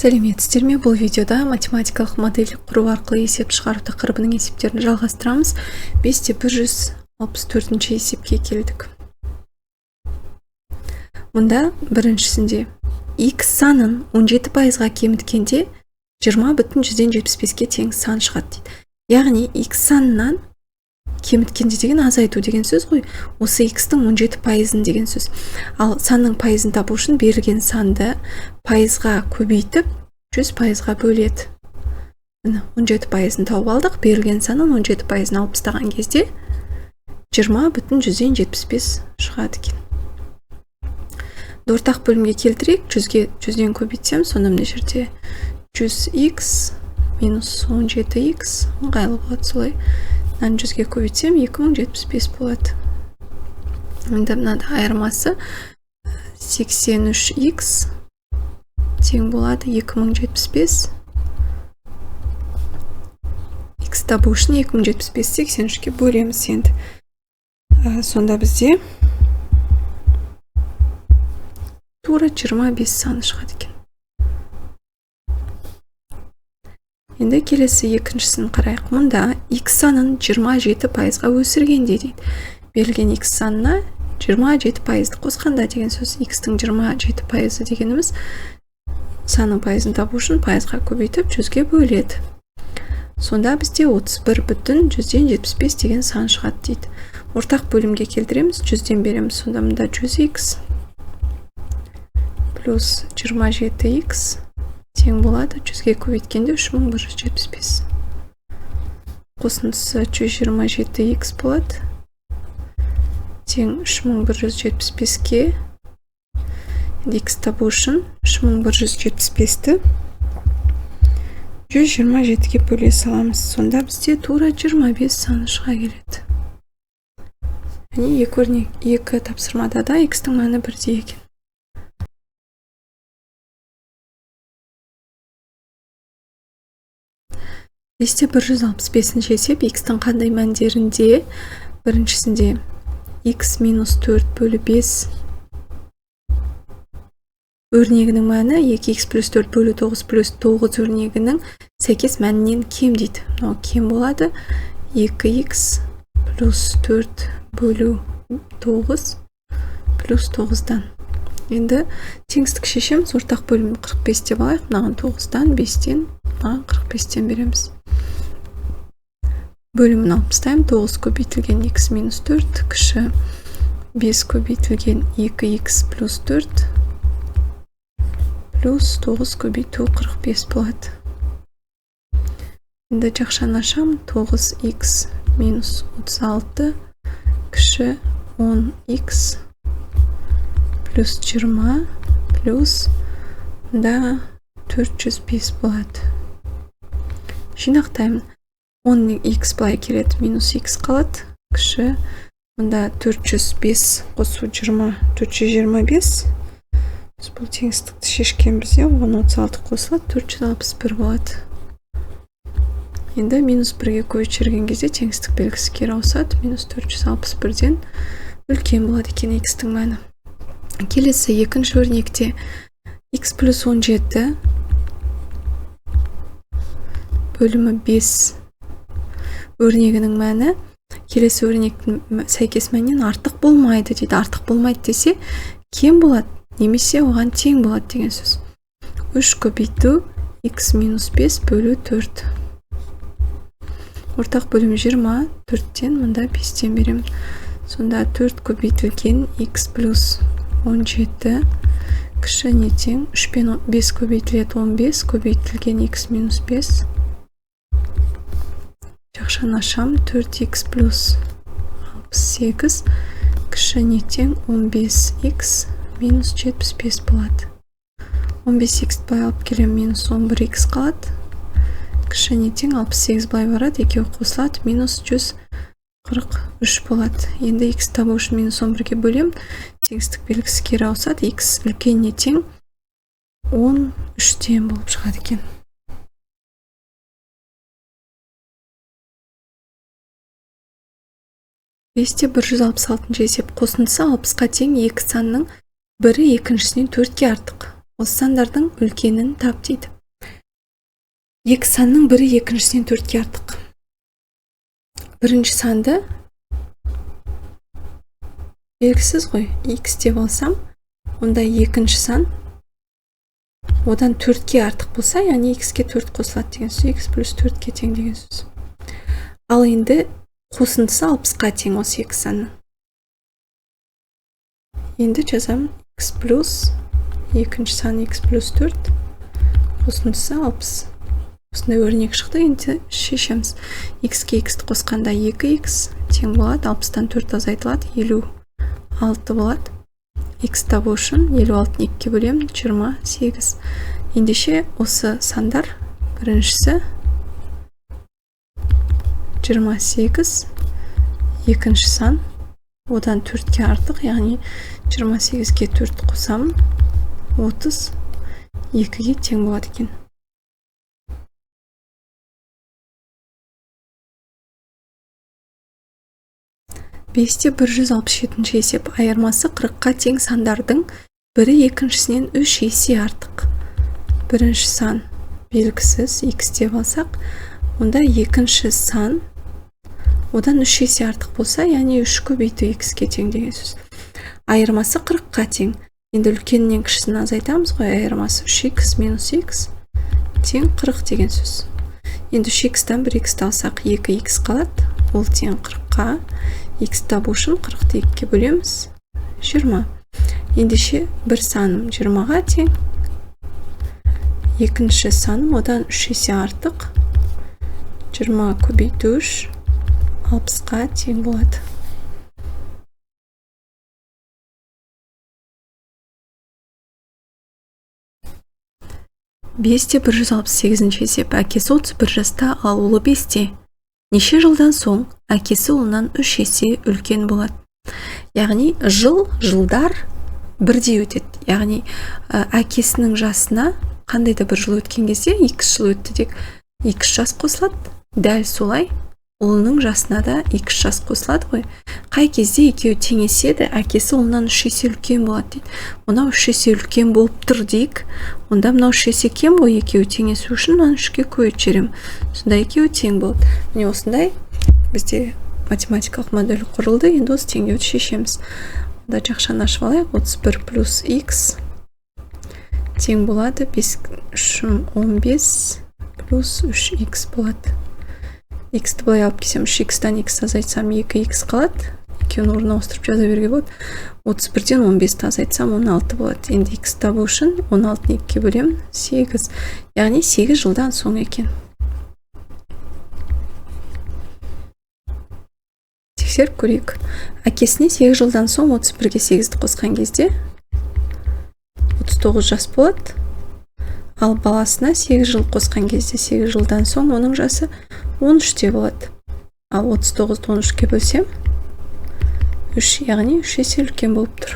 Сәлеметсіздер ме? Бұл видеода математикалық модель құру арқылы есеп шығару тақырыбының есептерін жалғастырамыз. 5-164 есепке келдік. Мұнда біріншісінде x санын 17%-ға кеміткенде 20,175-ке тең сан шығады дейді. Яғни x санынан кеміткенде деген азайту деген сөз ғой. Осы x-тің 17%-ын деген сөз. Ал санның пайызын табу үшін берілген санды пайызға көбейтіп 100%-ға бөледі. 17%-ын тауып алдық, берілген санын 17%-ын алып тастаған кезде 20,175 шығады екен. Ортақ бөлімге келтірейік, 100-ден көбейтсем, сонда мына жерде 100x минус 17x ыңғайлы болады солай. 100-ге көбейтсем 2075 болады. Енді мынада айырмасы 83x тең болады 2075. X табу үшін 2075 83-ке бөлеміз енді. Сонда бізде тура 25 саны шығады екен. Енді келесі екіншісін қарайық. Мұнда x санын 27%-ға өсіргенде дейді. Берілген x санына 27%-ді қосқанда деген сөз. X-тің 27% дегеніміз санның пайызын табу үшін пайызға көбейтіп 100-ге бөледі. Сонда бізде 31,175 деген сан шығады дейді. Ортақ бөлімге келтіреміз, 100-ден береміз. Сонда мұнда 100x плюс 27x тең болады. 100-ге көбейткенде 3175. Қосындысы 127x болады. Тең 3175-ке. X табу үшін 3175-ті 127-ге бөле саламыз. Сонда бізде тура 25 саны шыға келеді. Екі тапсырмада да x-тің мәні бірдей екен. Бесте 165 есеп x-тің қандай мәндерінде? Біріншісінде x минус 4 бөлі 5 өрнегінің мәні 2x плюс 4 бөлі 9 плюс 9 өрнегінің сәйкес мәнінен кем дейді. Кем болады 2x плюс 4 бөлі 9 плюс 9-дан. Енді теңістік шешеміз, ортақ бөлім 45 деп алайық. Мынаған 9-дан 5-тен 45-тен береміз. Бөлімін алып тастаймын. 9 көбейтілген x минус 4 кіші 5 көбейтілген 2x плюс 4 плюс 9 көбейту 45 болады. Енді жақшаны ашам. 9x минус 36 кіші 10x плюс 20 плюс 405 болады. Жинақтаймын. 10x былай келеді, минус x қалады. Кіші 405 қосу 20, 425. Бұл теңістікті шешкен бізде 1036 қосылады, 461 болады. Енді минус 1-ге көшірген кезде теңістік белгісі кері ауысады. Минус 461-ден үлкен болады екен x-тің мәні. Келесі екінші өрнекте x плюс 17 бөлімі 5 өрнегінің мәні келесі өрнектің сәйкес мәнінен артық болмайды дейді. Артық болмайды десе кем болады, немесе оған тең болады деген сөз. 3 көбейту x минус 5 бөлі 4. Ортақ бөлім 20, 4-тен мұнда 5-тен берем. Сонда 4 көбейтілген x плюс 17 кіші не тең? 3 пен 5 көбейтіледі 15, көбейтілген x минус 5. Жақшаны ашам. 4x плюс 68 кіші не тең? 15x минус 75 болады. 15x былай алып келем, минус 11x қалады. Кіші не тең? 68 былай барады, екеуі қосылады, минус 143 болады. Енді x табу үшін минус 11-ге бөлем. Теңістік белгісі кері ауысады. X үлкен не тең? 13-тен болып шығады екен. Бесте 166 есеп қосындысы 60-қа тең екі санның бірі екіншісінен 4-ке артық. Осы сандардың үлкенін тап дейді. екі санның бірі екіншісінен 4-ке артық. Бірінші санды белгісіз ғой, x деп алсам, онда екінші сан одан 4-ке артық болса, яғни x-ке 4 қосылады деген сөз, x плюс 4-ке тең деген сөз. Ал енді қосындысы 60-қа тең осы екі санның. Енді жазам x плюс екінші сан x плюс 4 қосындысы 60. Осындай өрнек шықты, енді шешеміз. X-ке x-ті қосқанда 2x тең болады, 60-тан 4 азайтылады, 56 болады. X табу үшін 56-ны 2-ке бөлемін, 28. Ендеше осы сандар біріншісі 28, екінші сан одан 4-ке артық, яғни 28-ке 4 қосамын, 32-ге тең болады екен. Бесте 167 есеп айырмасы 40-қа тең сандардың бірі екіншісінен 3 есе артық. Бірінші сан белгісіз x деп алсақ, онда екінші сан одан 3 есе артық болса, яғни 3 көбейту x-ке тең деген сөз. Айырмасы 40-қа тең. Енді үлкеннен кішісін азайтамыз ғой, айырмасы 3x минус x тең 40 деген сөз. Енді 3x-тан 1x-ті алсақ 2x қалады, ол тең 40-қа. X табу үшін 40-ты 2-ке бөлеміз, 20. Ендеше бір саным 20-ға тең, екінші саным одан 3 есе артық, 20 көбейту 3, 60-қа тең болады. Бесте 168 есеп әкесі 31 жаста, ал ұлы 5-те. Неше жылдан соң әкесі ұлынан 3 есе үлкен болады. Яғни жылдар бірдей өтеді. Яғни әкесінің жасына қандай да бір жыл өткен кезде 2 жыл өтті дек 2 жас қосылады. Дәл солай ұлының жасына да 2 жас қосылады ғой. Қай кезде екеуі теңеседі, әкесі ұлынан 3 есе үлкен болады дейді. Мынау 3 есе үлкен болып тұр дейік. Онда мынау 3 есе кем ғой, екеуі теңесу үшін мынаны 3-ке көбейтіп жіберемін. Сонда екеуі тең болады. Міне осындай бізде математикалық модель құрылды. Енді осы теңдеуді шешеміз. Онда жақшаны ашып алайық. 31 плюс x тең болады 15 плюс 3x болады. X-ті былай алып келсем, 3x-тан x азайтсам 2x қалады. Екеуін орнына ауыстырып жаза беруге болады. 31-ден 15-ті азайтсам 16 болады. Енді x табу үшін 16-ны 2-ке бөлемін, 8. Яғни 8 жылдан соң екен. Тексеріп көрейік. Әкесіне 8 жылдан соң 31-ге 8-ті қосқан кезде 39 жас болады. Ал баласына 8 жыл қосқан кезде 8 жылдан соң оның жасы 13-те болады. Ал 39-ды 13-ке бөлсем 3, яғни 3 есе үлкен болып тұр.